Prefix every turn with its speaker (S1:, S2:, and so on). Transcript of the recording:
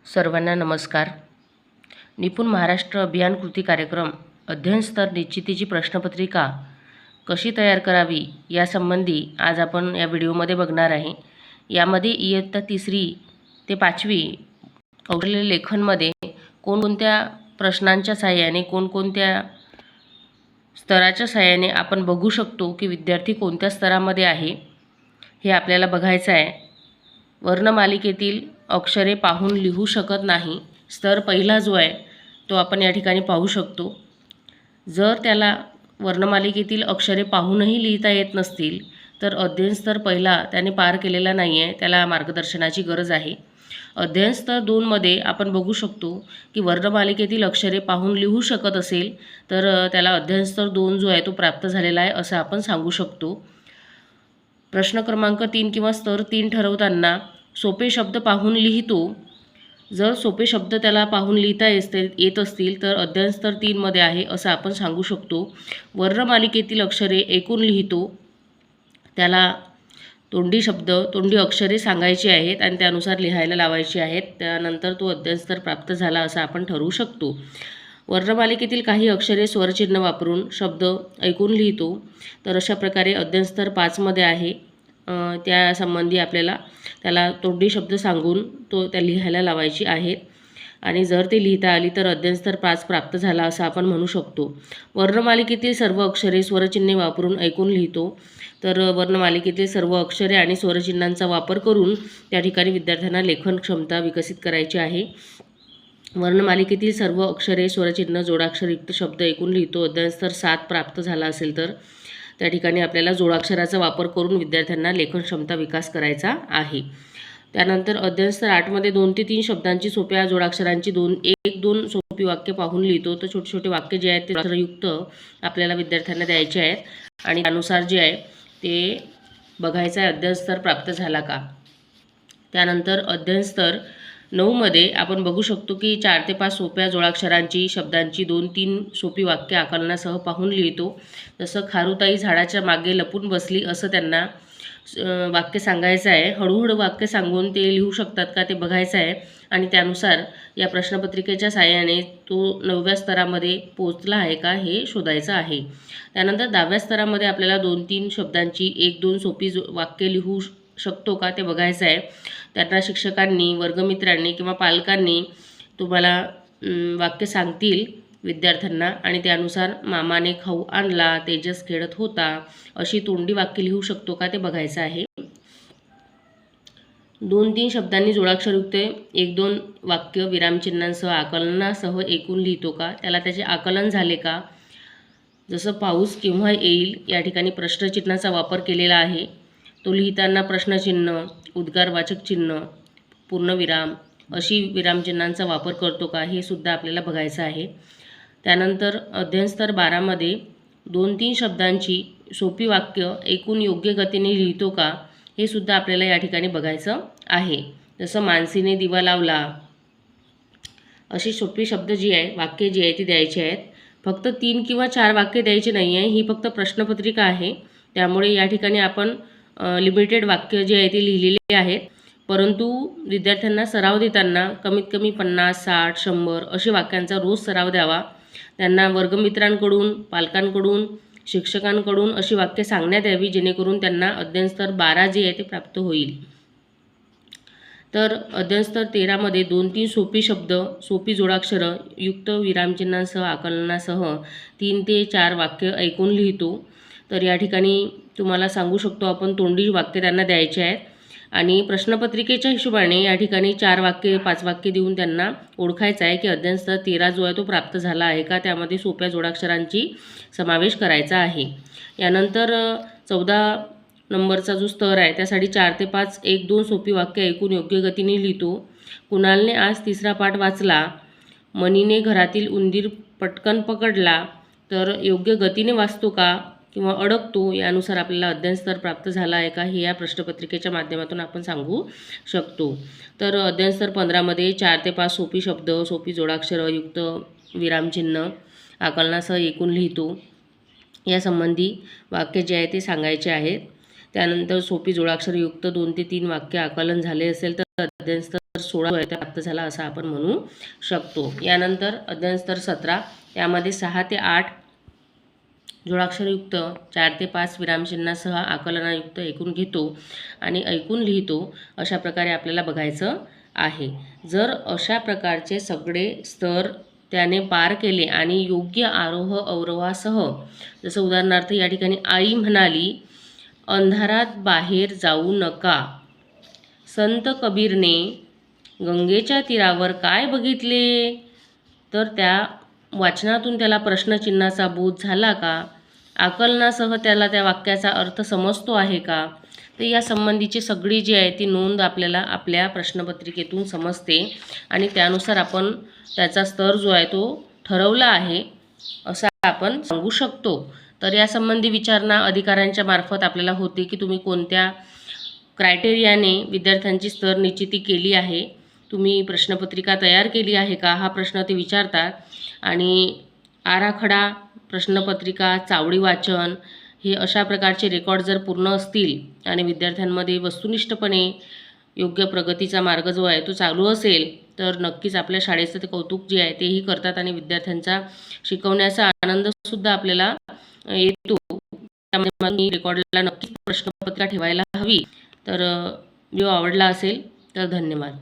S1: सर्वांना नमस्कार। निपुण महाराष्ट्र अभियान कृती कार्यक्रम अध्ययन स्तर निश्चितीची प्रश्नपत्रिका कशी तयार करावी यासंबंधी आज आपण या व्हिडिओमध्ये बघणार आहे। यामध्ये इयत्ता 3री ते 5वी कौशल्य लेखनमध्ये कोणकोणत्या प्रश्नांच्या सहाय्याने कोणकोणत्या स्तराच्या सहाय्याने आपण बघू शकतो की विद्यार्थी कोणत्या स्तरामध्ये आहे हे आपल्याला बघायचं आहे। वर्णमालिकेतील अक्षरे पाहून लिहू शकत नाही, स्तर पहिला जो आहे तो आपण या ठिकाणी पाहू शकतो। जर त्याला वर्णमालिकेतील अक्षरे पाहूनही लिहिता येत नसतील तर अध्ययन स्तर पहिला त्याने पार केलेला नाही आहे, त्याला मार्गदर्शनाची गरज आहे। अध्ययन स्तर 2 मध्ये आपण बघू शकतो की वर्णमालिकेतील अक्षरे पाहून लिहू शकत असेल तर त्याला अध्ययन स्तर 2 जो आहे तो प्राप्त झालेला आहे असं आपण सांगू शकतो। प्रश्न क्रमांक 3 किंवा स्तर 3 ठरवताना सोपे शब्द पाहून लिहितो। जर सोपे शब्द त्याला पाहून लिहिता येत असतील तर अध्ययन स्तर 3 मध्ये आहे असं आपण सांगू शकतो। वर्णमालिकेतील अक्षरे ऐकून लिहितो, त्याला तोंडी अक्षरे सांगायची आहेत आणि त्यानुसार लिहायला लावायची आहेत, त्यानंतर तो अध्ययन स्तर प्राप्त झाला असं आपण ठरवू शकतो। वर्णमालिकेतील काही अक्षरे स्वरचिन्ह वापरून शब्द ऐकून लिहितो, तर अशा प्रकारे अध्ययन स्तर 5 मध्ये आहे। त्यासंबंधी आपल्याला त्याला तोंडी शब्द सांगून त्या लिहायला लावायची आहेत आणि जर ते लिहिता आली तर अध्ययन स्तर 5 प्राप्त झाला असं आपण म्हणू शकतो। वर्णमालिकेतील सर्व अक्षरे स्वरचिन्हे वापरून ऐकून लिहितो, तर वर्णमालिकेतील सर्व अक्षरे आणि स्वरचिन्हांचा वापर करून त्या ठिकाणी विद्यार्थ्यांना लेखन क्षमता विकसित करायची आहे। वर्णमालिकेतील सर्व अक्षरे स्वरचिन्ह जोडाक्षरयुक्त शब्द ऐकून लिहितो, अध्ययन स्तर 7 प्राप्त झाला असेल तर त्या ठिकाणी आपल्याला जोडाक्षराचा वापर करून विद्यार्थ्यांना लेखन क्षमता विकास करायचा आहे। त्यानंतर अध्ययन स्तर 8 मध्ये 2 ते 3 शब्दांची सोप्या जोडाक्षरांची 1-2 सोपी वाक्य पाहून लिहितो, तर छोटे छोटे वाक्य जे आहेत ते जोडाक्षरयुक्त आपल्याला विद्यार्थ्यांना द्यायचे आहेत आणि त्यानुसार जे आहे ते बघायचं आहे अध्ययन स्तर प्राप्त झाला का। त्यानंतर अध्ययन स्तर 9 मध्ये आपण बघू शकतो की 4 ते 5 सोप्या जोडाक्षरांची शब्दांची 2-3 सोपी वाक्य आकलनासह पाहून लिहितो। जसं खारुताई झाडाच्या मागे लपून बसली असं त्यांना वाक्य सांगायचं आहे। हळूहळू वाक्य सांगून ते लिहू शकतात का ते बघायचं आहे आणि त्यानुसार या प्रश्नपत्रिकेच्या साहाय्याने तो 9व्या स्तरामध्ये पोहोचला आहे का हे शोधायचं आहे। त्यानंतर 10व्या स्तरामध्ये आपल्याला 2-3 शब्दांची 1-2 सोपी वाक्य लिहू शकतो का ते बघायचं आहे। त्यांना शिक्षकांनी, वर्गमित्रांनी किंवा पालकांनी तुम्हाला वाक्य सांगतील विद्यार्थ्यांना आणि त्यानुसार मामाने खाऊ आणला, तेजस खेळत होता अशी तोंडी वाक्य लिहू शकतो का ते बघायचं आहे। 2-3 शब्दांनी जोडाक्षरयुक्त 1-2 वाक्य विरामचिन्हांसह आकलनासह ऐकून लिहितो का, त्याला त्याचे आकलन झाले का। जसं पाऊस केव्हा येईल या ठिकाणी प्रश्नचिन्हाचा वापर केलेला आहे, तो लिहिताना प्रश्नचिन्ह, उद्गारवाचक चिन्ह, पूर्णविराम अशी विरामचिन्हांचा वापर करतो का हे सुद्धा आपल्याला बघायचं आहे। त्यानंतर अध्ययन स्तर 12 मध्ये 2-3 शब्दांची सोपी वाक्य ऐकून योग्य गतीने लिहितो का हे सुद्धा आपल्याला या ठिकाणी बघायचं आहे। जसं मानसीने दिवा लावला अशी सोपी शब्द जी आहे वाक्य जी आहे ती द्यायची आहेत। फक्त 3 किंवा 4 वाक्य द्यायची नाही आहे, ही फक्त प्रश्नपत्रिका आहे, त्यामुळे या ठिकाणी आपण लिमिटेड वाक्य जे आहे ते लिहिलेले आहेत, परंतु विद्यार्थ्यांना सराव देताना कमीत कमी 50, 60, 100 अशा वाक्यांचा रोज सराव द्यावा। त्यांना वर्गमित्रांकडून, पालकांकडून, शिक्षकांकडून अशी वाक्य सांगण्यात यावी जेणेकरून त्यांना अध्ययन स्तर 12 जे आहे ते प्राप्त होईल। तर अध्ययन स्तर 13 मध्ये 2-3 सोपी शब्द, सोपी जोडाक्षरं युक्त विरामचिन्हांसह आकलनासह 3 ते 4 वाक्य ऐकून लिहितो, तर या ठिकाणी तुम्हाला सांगू शकतो आपण तोंडी वाक्य त्यांना द्यायचे आहेत आणि प्रश्नपत्रिकेच्या हिशोबाने या ठिकाणी 4 वाक्य 5 वाक्य देऊन त्यांना ओळखायचं आहे की अध्ययन स्तर 13 जो आहे तो प्राप्त झाला आहे का, त्यामध्ये सोप्या जोडाक्षरांची समावेश करायचा आहे। यानंतर 14 नंबरचा जो स्तर आहे त्यासाठी 4 ते 5 1-2 सोपी वाक्य ऐकून योग्य गतीने लिहितो। कुणालने आज 3रा पाठ वाचला, मनीने घरातील उंदीर पटकन पकडला, तर योग्य गतीने वाचतो का किंवा अडकतो यानुसार आपल्याला अध्ययन स्तर प्राप्त झाला आहे का हे या प्रश्नपत्रिकेच्या माध्यमातून आपण सांगू शकतो। तर अध्ययन स्तर 15 मध्ये 4 ते 5 सोपी शब्द, सोपी जोडाक्षरं युक्त विरामचिन्ह आकलनासह ऐकून लिहितो, यासंबंधी वाक्य जे आहे ते सांगायचे आहेत। त्यानंतर सोपी जोडाक्षरयुक्त 2 ते 3 वाक्य आकलन झाले असेल तर अध्ययन स्तर 16 आहे प्राप्त झाला असं आपण म्हणू शकतो. यानंतर अध्ययन स्तर 17, यामध्ये 6 ते 8 जोडाक्षरयुक्त, 4 ते 5 विरामचिन्हासह आकलनायुक्त ऐकून घेतो आणि ऐकून लिहितो, अशा प्रकारे आपल्याला बघायचं आहे. जर अशा प्रकारचे सगळे स्तर त्याने पार केले आणि योग्य आरोह अवरोहासह, जसं उदाहरणार्थ या ठिकाणी आई म्हणाली, अंधारात बाहेर जाऊ नका. संत कबीरने गंगेच्या तीरावर काय बघितले? तर त्या वाचनातून त्याला प्रश्नचिन्हाचा बोध झाला का? आकलनासह त्याला त्या वाक्याचा अर्थ समजतो आहे का? तर या संबंधीची सगळी जी आहे ती नोंद आपल्याला आपल्या प्रश्नपत्रिकेतून समजते आणि त्यानुसार आपण त्याचा स्तर जो आहे तो ठरवला आहे असं आपण सांगू शकतो. तर यासंबंधी विचारणा अधिकाऱ्यांच्या मार्फत आपल्याला होते की तुम्ही कोणत्या क्रायटेरियाने विद्यार्थ्यांची स्तर निश्चिती केली आहे, तुम्ही प्रश्नपत्रिका तयार केली आहे का, हा प्रश्न ते विचारतात. आणि आराखडा, प्रश्नपत्रिका, चावडी वाचन हे अशा प्रकारचे रेकॉर्ड जर पूर्ण असतील आणि विद्यार्थ्यांमध्ये वस्तुनिष्ठपणे योग्य प्रगतीचा मार्ग जो आहे तो चालू असेल, तर नक्कीच आपल्या शाळेचं ते कौतुक जे आहे तेही करतात आणि विद्यार्थ्यांचा शिकवण्याचा आनंदसुद्धा आपल्याला येतो. त्यामुळे रेकॉर्डला नक्कीच प्रश्नपत्रिका ठेवायला हवी. तर व्हिडिओ आवडला असेल तर धन्यवाद.